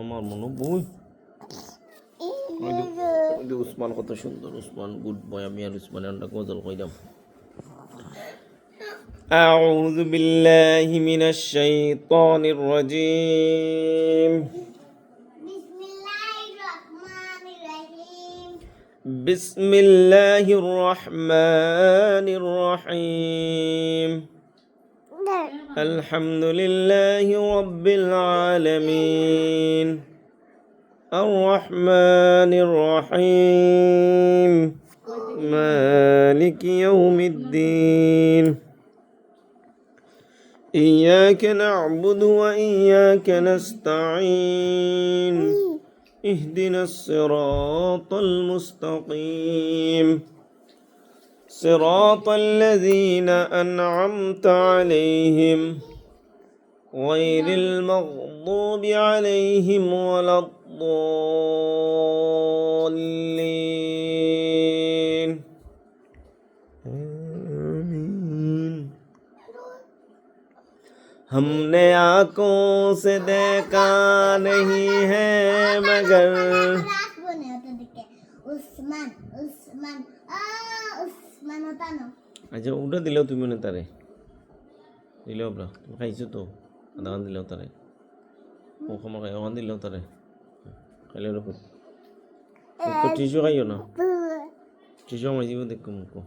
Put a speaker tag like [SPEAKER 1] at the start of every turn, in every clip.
[SPEAKER 1] আমার মনে বই উসমান কত সুন্দর। Usman good boy. আমি আর উসমানের গজল কইলাম। أعوذ بالله من الشيطان الرجيم. بسم الله الرحمن الرحيم. الحمد لله رب العالمين الرحمن الرحيم مالك يوم الدين إياك نعبد وإياك نستعين اهدنا الصراط المستقيم صراط الذين أنعمت عليهم غير المغضوب عليهم ولا الضالين آمين. ہم نے آنکھوں سے دیکھا نہیں ہے مگر আচ্ছা ওটা দিলেও তুমি মনে তারে দিলেও আপনার তুমি খাইছো তো আধা খান দিলেও তারে ও ক্ষমা খাই ওখান দিলেও তারে খাইলে ওরকম টিসু খাইও না টিসু আমার জীবন দেখো মুখো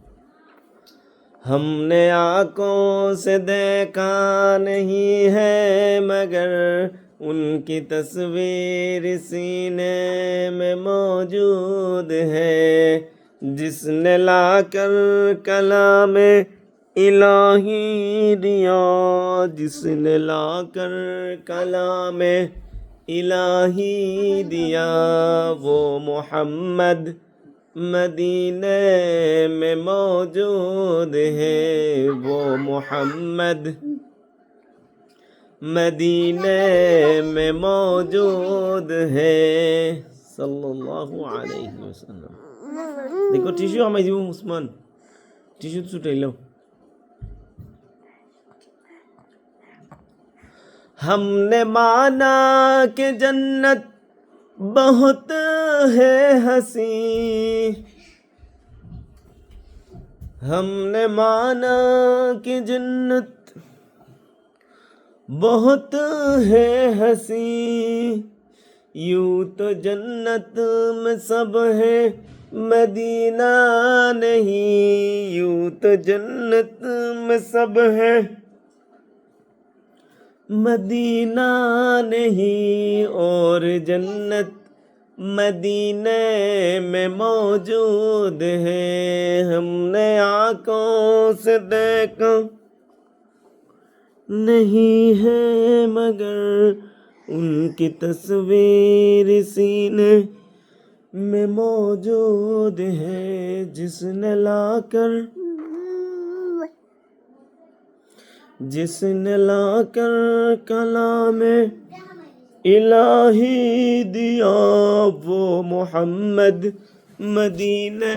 [SPEAKER 1] ہم نے آنکھوں سے دیکھا نہیں ہے مگر ان کی تصویر سینے میں موجود ہے جس نے لا کر کلام الہی دیا جس نے لا کر کلام الہی دیا وہ محمد مدینے میں موجود ہے وہ محمد مدینے میں موجود ہے صلی اللہ علیہ وسلم. دیکھو ٹیشو ہمیں جو عثمان ٹیشو چھوٹے لو. ہم نے مانا کہ جنت بہت ہے ہنسی ہم نے مانا کہ جنت بہت ہے ہنسی یوں تو جنت میں سب ہے مدینہ نہیں یوں تو جنت میں سب ہے مدینہ نہیں اور جنت مدینے میں موجود ہے ہم نے آنکھوں سے دیکھا نہیں ہے مگر ان کی تصویر سینے میں موجود ہے جس نے لا کر کلام الہی دیا وہ محمد مدینے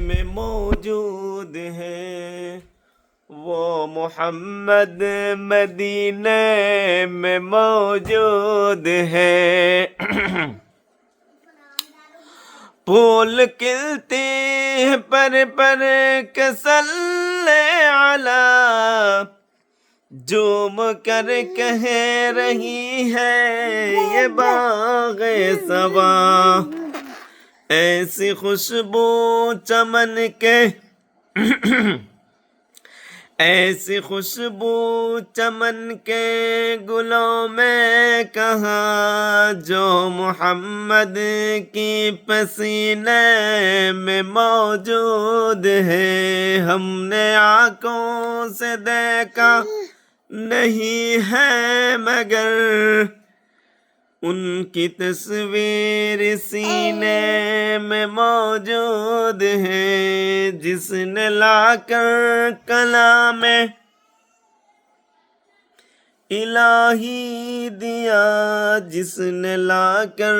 [SPEAKER 1] میں موجود ہے وہ محمد مدینے میں موجود ہے پھول کھلتے ہیں پر کے صلی علی جھوم کر کہہ رہی ہے یہ باغ صبا ایسی خوشبو چمن کے ایسی خوشبو چمن کے گلوں میں کہاں جو محمد کی پسینے میں موجود ہے ہم نے آنکھوں سے دیکھا نہیں ہے مگر ان کی تصویر سینے میں موجود ہے جس نے لا کر کلام الہی دیا جس نے لا کر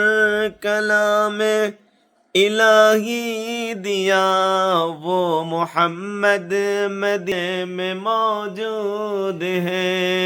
[SPEAKER 1] کلام الہی دیا وہ محمد مدینے میں موجود ہے